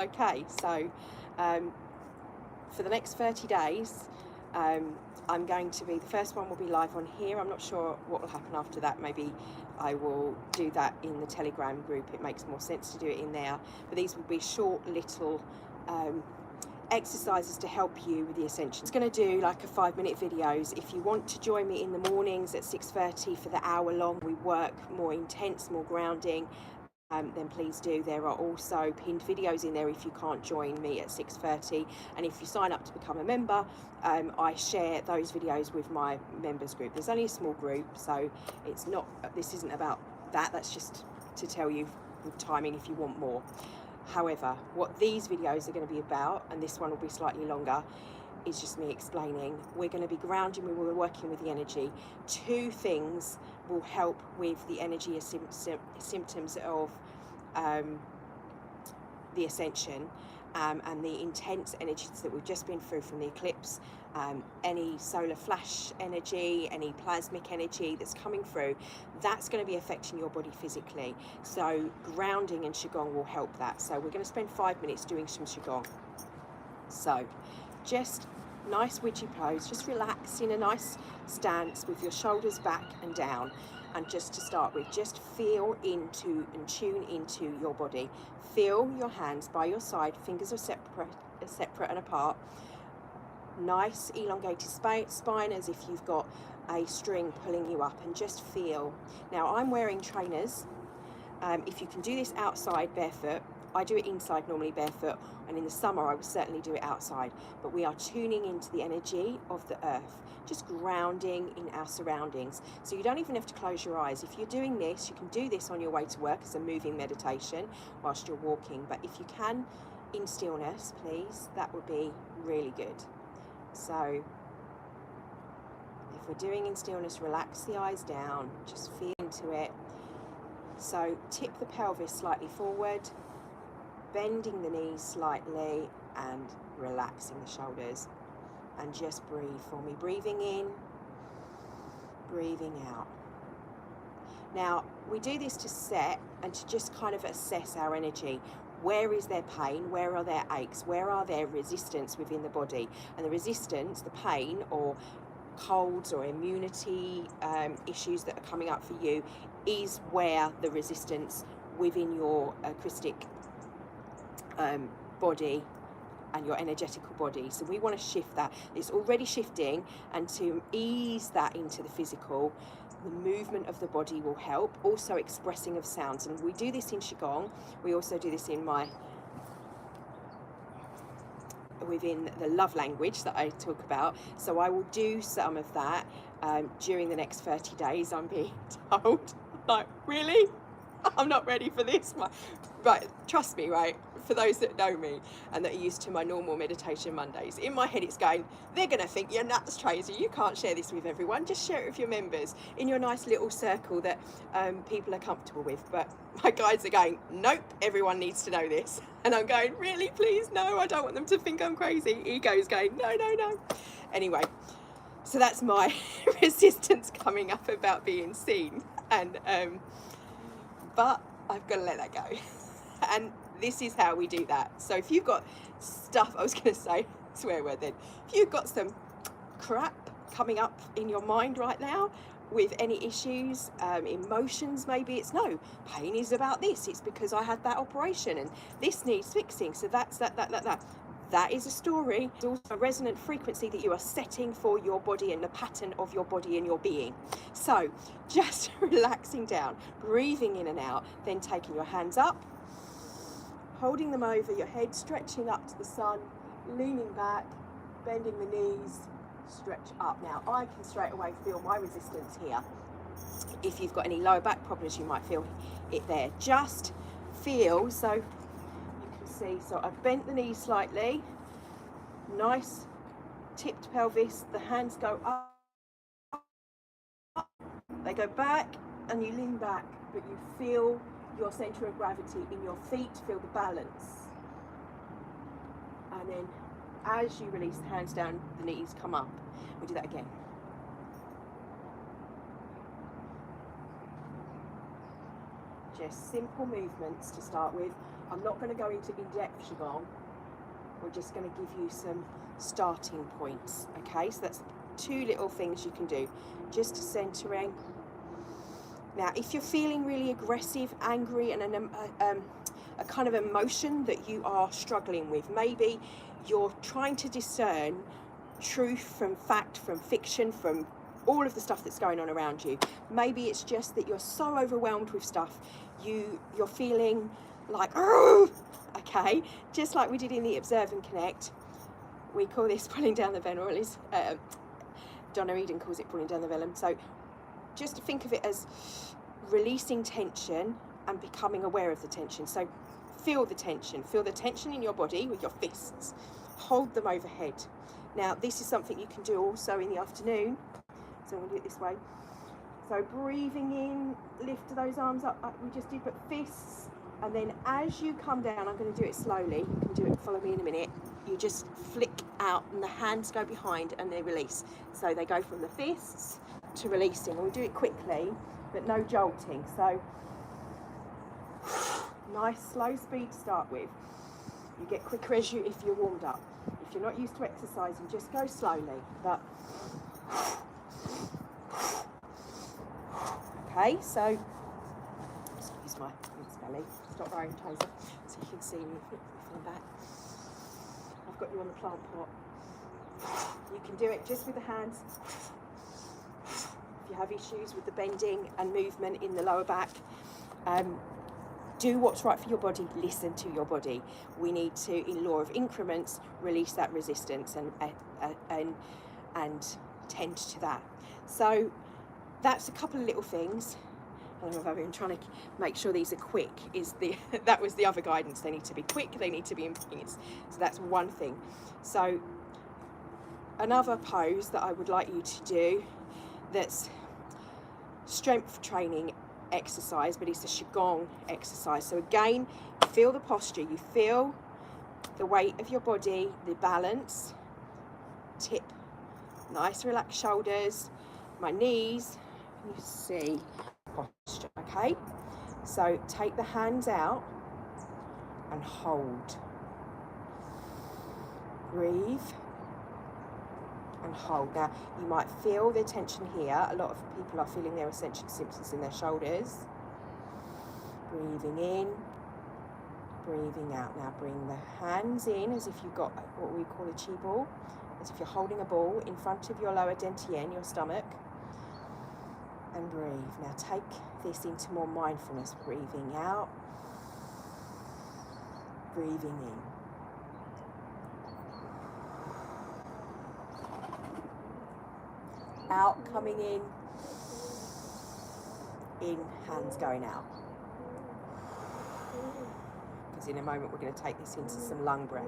Okay, so for the next 30 days, I'm going to be, the first one will be live on here. I'm not sure what will happen after that. Maybe I will do that in the Telegram group. It makes more sense to do it in there. But these will be short little exercises to help you with the Ascension. It's going to do like a 5-minute videos. If you want to join me in the mornings at 6:30 for the hour long, we work more intense, more grounding, then please do. There are also pinned videos in there if you can't join me at 6:30, and if you sign up to become a member, I share those videos with my members group. There's only a small group, so it's not, this isn't about that, that's just to tell you with timing if you want more. However, what these videos are going to be about, and this one will be slightly longer, is just me explaining. We're going to be grounding, we're working with the energy. 2 things will help with the energy symptoms of the Ascension, and the intense energies that we've just been through from the eclipse, any solar flash energy, any plasmic energy that's coming through, that's going to be affecting your body physically. So grounding and qigong will help that. So we're going to spend 5 minutes doing some qigong. So just nice witchy pose, just relax in a nice stance with your shoulders back and down. And just to start with, just feel into and tune into your body. Feel your hands by your side, fingers are separate and apart. Nice elongated spine as if you've got a string pulling you up, and just feel. Now I'm wearing trainers. If you can do this outside barefoot, I do it inside normally barefoot, and in the summer I would certainly do it outside. But we are tuning into the energy of the earth, just grounding in our surroundings. So you don't even have to close your eyes. If you're doing this, you can do this on your way to work as a moving meditation whilst you're walking. But if you can, in stillness, please, that would be really good. So if we're doing in stillness, relax the eyes down, just feel into it. So tip the pelvis slightly forward, bending the knees slightly and relaxing the shoulders, and just breathe for me, breathing in, breathing out. Now we do this to set and to just kind of assess our energy. Where is there pain? Where are there aches? Where are there resistance within the body? And the resistance, the pain, or colds or immunity issues that are coming up for you, is where the resistance within your Christic body and your energetical body. So we want to shift that. It's already shifting, and to ease that into the physical, the movement of the body will help. Also expressing of sounds, and we do this in qigong. We also do this in within the love language that I talk about. So I will do some of that during the next 30 days, I'm being told. Like, really? I'm not ready for this. Right, trust me, right? For those that know me and that are used to my normal meditation Mondays, in my head it's going, they're going to think you're nuts, Tracy. You can't share this with everyone. Just share it with your members in your nice little circle that people are comfortable with. But my guides are going, nope, everyone needs to know this. And I'm going, really, please, no, I don't want them to think I'm crazy. Ego's going, no, no, no. Anyway, so that's my resistance coming up about being seen. And but I've got to let that go. And this is how we do that. So if you've got stuff, I was going to say swear word then, if you've got some crap coming up in your mind right now with any issues, emotions, maybe it's no, pain is about this, it's because I had that operation and this needs fixing, so that's that is a story. It's also a resonant frequency that you are setting for your body and the pattern of your body and your being. So just relaxing down, breathing in and out, then taking your hands up, holding them over your head, stretching up to the sun, leaning back, bending the knees, stretch up. Now I can straight away feel my resistance here. If you've got any lower back problems, you might feel it there. Just feel, so see, so I've bent the knees slightly, nice tipped pelvis, the hands go up, they go back, and you lean back, but you feel your center of gravity in your feet, feel the balance. And then as you release the hands down, the knees come up. We do that again. Just simple movements to start with. I'm not going to go into in-depth qigong. We're just going to give you some starting points, okay? So that's 2 little things you can do. Just centering. Now, if you're feeling really aggressive, angry, and a kind of emotion that you are struggling with, maybe you're trying to discern truth from fact, from fiction, from all of the stuff that's going on around you. Maybe it's just that you're so overwhelmed with stuff, you're feeling like, "Argh!" Okay, just like we did in the Observe and Connect. We call this pulling down the venom, or at least Donna Eden calls it pulling down the venom. So just think of it as releasing tension and becoming aware of the tension. So feel the tension in your body with your fists. Hold them overhead. Now, this is something you can do also in the afternoon. So I'm going to do it this way. So breathing in, lift those arms up like we just did, but fists. And then as you come down, I'm going to do it slowly. You can do it, follow me in a minute. You just flick out and the hands go behind and they release. So they go from the fists to releasing. And we do it quickly, but no jolting. So nice slow speed to start with. You get quicker if you're warmed up. If you're not used to exercising, just go slowly. But okay, so excuse my belly. Stop wearing taser so you can see me from the back. I've got you on the plant pot. You can do it just with the hands. If you have issues with the bending and movement in the lower back, do what's right for your body. Listen to your body. We need to, in law of increments, release that resistance and tend to that. So that's a couple of little things. I don't know if I've been trying to make sure these are quick. That was the other guidance. They need to be quick. They need to be in points. So that's one thing. So another pose that I would like you to do, that's strength training exercise, but it's a qigong exercise. So again, feel the posture. You feel the weight of your body, the balance, tip, nice relaxed shoulders, my knees. You see posture, okay? So take the hands out and hold. Breathe and hold. Now, you might feel the tension here. A lot of people are feeling their Ascension symptoms in their shoulders. Breathing in, breathing out. Now, bring the hands in as if you've got what we call a chi ball, as if you're holding a ball in front of your lower dantian, your stomach. And breathe. Now take this into more mindfulness. Breathing out, breathing in. Out, coming in, hands going out. Because in a moment we're going to take this into some lung breath.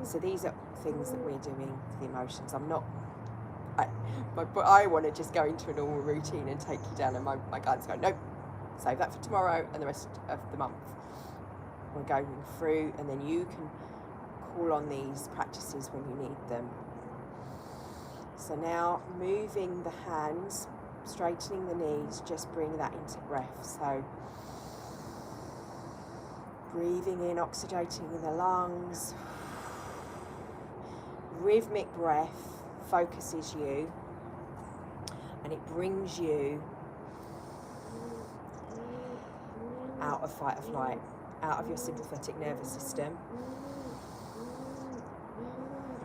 So these are things that we're doing for the emotions. I want to just go into a normal routine and take you down, and my guides go, no, save that for tomorrow and the rest of the month. We're going through, and then you can call on these practices when you need them. So now moving the hands, straightening the knees, just bring that into breath. So breathing in, oxygenating in the lungs. Rhythmic breath focuses you and it brings you out of fight or flight, out of your sympathetic nervous system.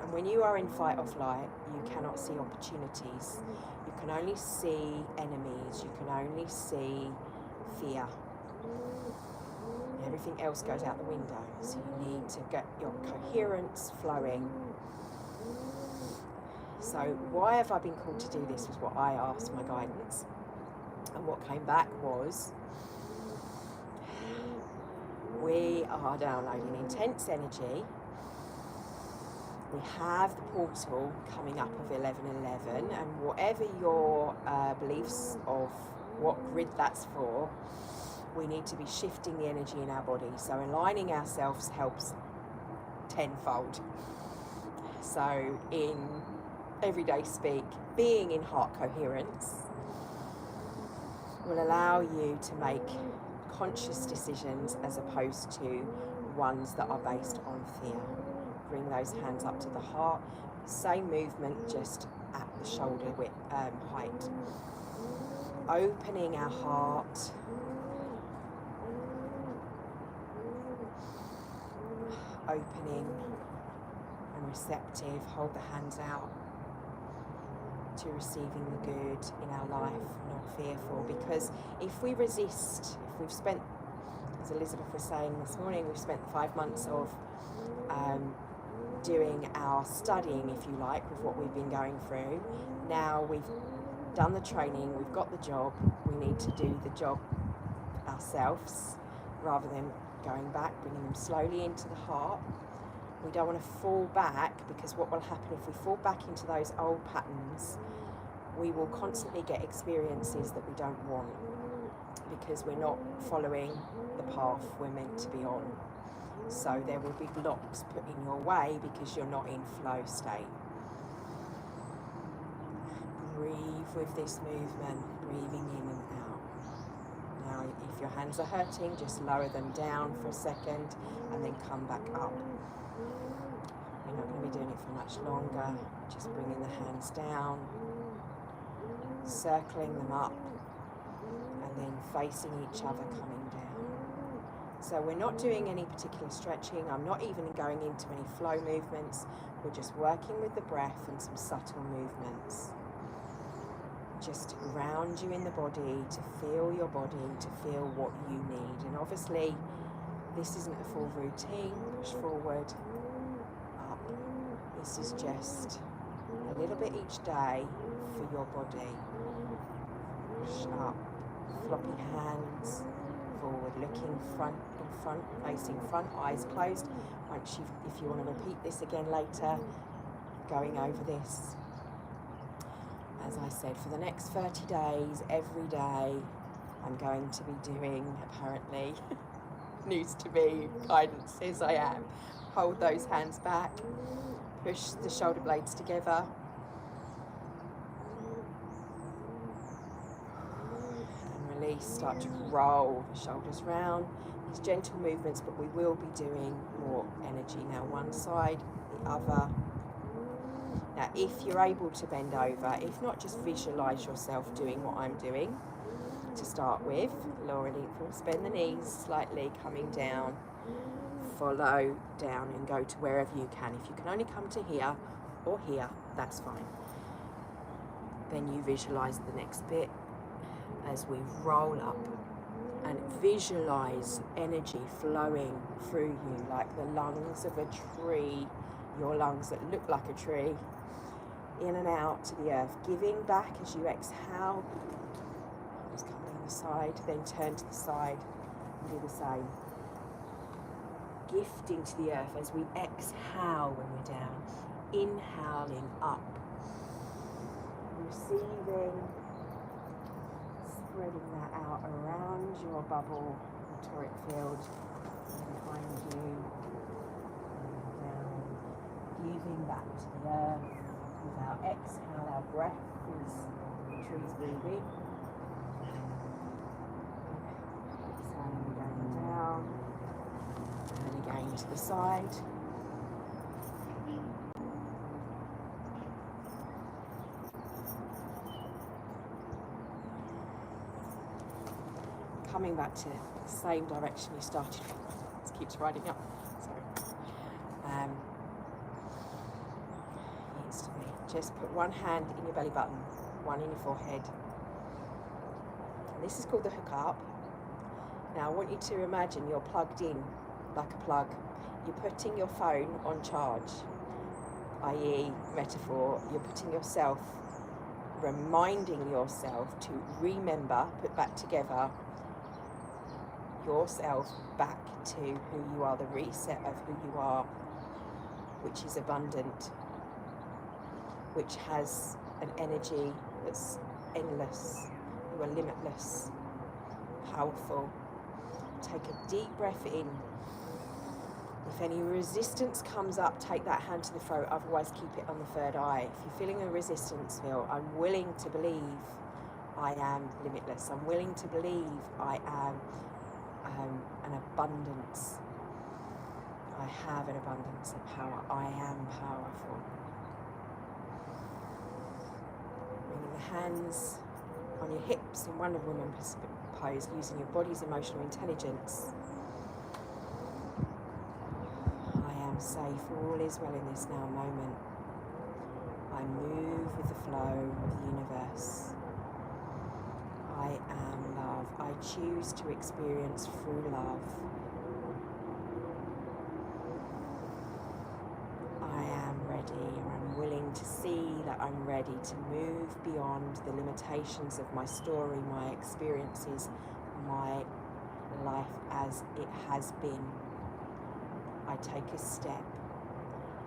And when you are in fight or flight, you cannot see opportunities. You can only see enemies. You can only see fear. Everything else goes out the window. So you need to get your coherence flowing. So why have I been called to do this was what I asked my guidance. And what came back was, we are downloading intense energy. We have the portal coming up of 1111, and whatever your beliefs of what grid that's for, we need to be shifting the energy in our body. So aligning ourselves helps tenfold. So in everyday speak, being in heart coherence, will allow you to make conscious decisions as opposed to ones that are based on fear. Bring those hands up to the heart. Same movement, just at the shoulder width, height. Opening our heart. Opening and receptive. Hold the hands out to receiving the good in our life, not fearful. Because if we resist, if we've spent, as Elizabeth was saying this morning, we've spent 5 months of doing our studying, if you like, with what we've been going through. Now we've done the training, we've got the job, we need to do the job ourselves rather than going back, bringing them slowly into the heart. We don't want to fall back, because what will happen if we fall back into those old patterns, we will constantly get experiences that we don't want, because we're not following the path we're meant to be on. So there will be blocks put in your way because you're not in flow state. Breathe with this movement, breathing in and out. Now, if your hands are hurting, just lower them down for a second and then come back up. You're not going to be doing it for much longer. Just bringing the hands down, circling them up, and then facing each other, coming down. So we're not doing any particular stretching. I'm not even going into any flow movements. We're just working with the breath and some subtle movements. Just to ground you in the body, to feel your body, to feel what you need. And obviously, this isn't a full routine. Push forward, up. This is just a little bit each day for your body. Push up, floppy hands, forward, looking in front, facing front, eyes closed. If you want to repeat this again later, going over this. As I said, for the next 30 days, every day, I'm going to be doing, apparently, news to me, guidance says I am. Hold those hands back, push the shoulder blades together. And release, start to roll the shoulders round. These gentle movements, but we will be doing more energy. Now one side, the other. Now if you're able to bend over, if not, just visualise yourself doing what I'm doing to start with. Lowering it, bend the knees slightly, coming down, follow down and go to wherever you can. If you can only come to here or here, that's fine. Then you visualise the next bit as we roll up, and visualise energy flowing through you like the lungs of a tree, your lungs that look like a tree, in and out to the earth, giving back as you exhale. Just come down the side, then turn to the side and do the same. Gifting to the earth as we exhale when we're down, inhaling up, receiving, spreading that out around your bubble, the toric field behind you, and down, giving back to the earth. With our exhale, our breath is the trees moving. Exhaling, going down, and again to the side. Coming back to the same direction you started with. It keeps riding up. Sorry. Needs to be. Just put one hand in your belly button, one in your forehead. And this is called the hook up. Now I want you to imagine you're plugged in like a plug. You're putting your phone on charge, i.e. metaphor, you're putting yourself, reminding yourself to remember, put back together yourself back to who you are, the reset of who you are, which is abundant, which has an energy that's endless. You are limitless, powerful. Take a deep breath in. If any resistance comes up, take that hand to the throat, otherwise keep it on the third eye. If you're feeling a resistance, feel, I'm willing to believe I am limitless. I'm willing to believe I am an abundance. I have an abundance of power. I am powerful. Bringing the hands on your hips in Wonder Woman pose, using your body's emotional intelligence. I am safe. All is well in this now moment. I move with the flow of the universe. I am love. I choose to experience through love. I am ready, or I'm willing to see that I'm ready to move beyond the limitations of my story, my experiences, my life as it has been. I take a step,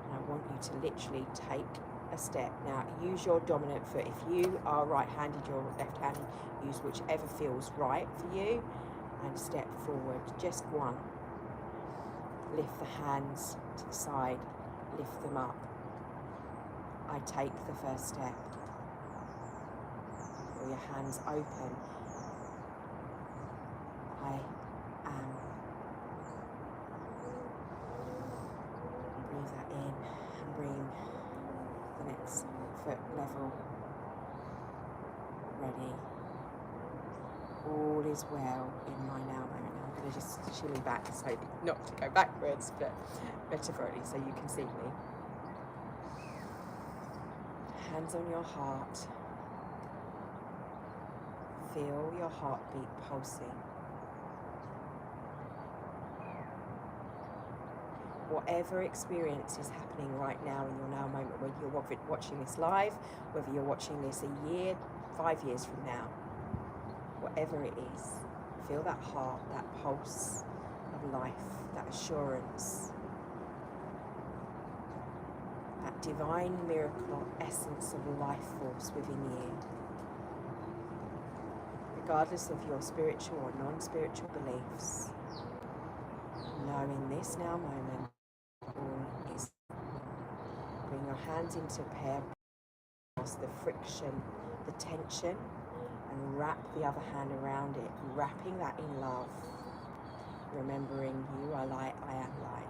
and I want you to literally take a step. Now, use your dominant foot. If you are right-handed, you're left-handed, use whichever feels right for you, and step forward. Just one. Lift the hands to the side, lift them up. I take the first step. Feel your hands open. I am. Breathe that in and bring the next foot level. Ready. All is well in my now moment. Now I'm going to just chilly back, so not to go backwards, but metaphorically, so you can see me. Hands on your heart. Feel your heartbeat pulsing. Whatever experience is happening right now in your now moment, whether you're watching this live, whether you're watching this a year, 5 years from now, whatever it is, feel that heart, that pulse of life, that assurance, that divine miracle essence of life force within you. Regardless of your spiritual or non-spiritual beliefs, know in this now moment, all is. Bring your hands into pair, the friction, the tension, and wrap the other hand around it, wrapping that in love. Remembering you are light, I am light.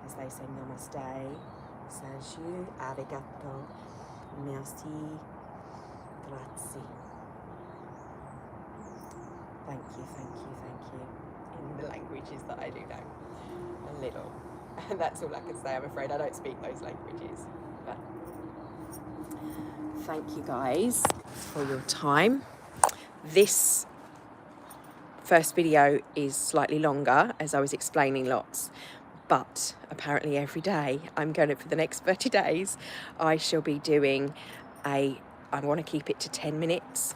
As they say namaste, thank you, arigato, merci, grazie. Thank you, thank you, thank you. In the languages that I do know. A little. And that's all I can say. I'm afraid I don't speak those languages. But thank you guys for your time. This first video is slightly longer, as I was explaining lots, but apparently every day for the next 30 days, I shall be doing I want to keep it to 10 minutes,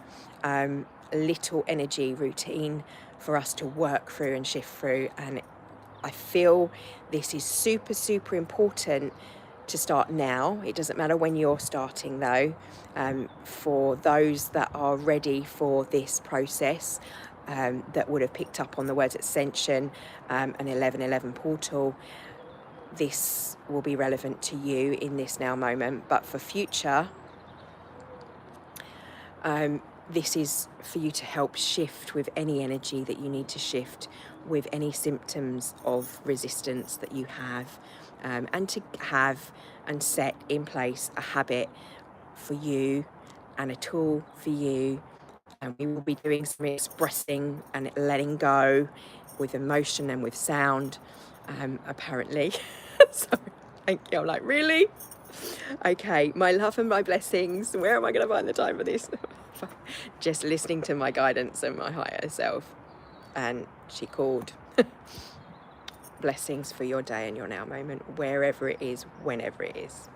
little energy routine for us to work through and shift through. And I feel this is super, super important to start now. It doesn't matter when you're starting though, for those that are ready for this process, that would have picked up on the words Ascension, an 1111 portal. This will be relevant to you in this now moment, but for future, this is for you to help shift with any energy that you need to shift, with any symptoms of resistance that you have, and to have and set in place a habit for you and a tool for you. And we will be doing some expressing and letting go with emotion and with sound, apparently. So thank you. I'm like, really? Okay, my love and my blessings. Where am I going to find the time for this? Just listening to my guidance and my higher self. And she called. Blessings for your day and your now moment, wherever it is, whenever it is.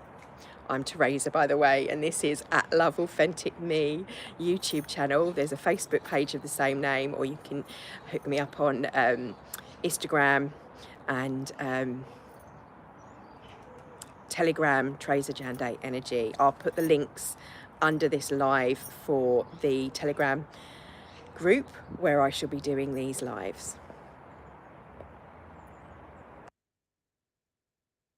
I'm Teresa, by the way, and this is at Love Authentic Me YouTube channel. There's a Facebook page of the same name, or you can hook me up on Instagram and Telegram, Teresa Jande Energy. I'll put the links under this live for the Telegram group where I shall be doing these lives.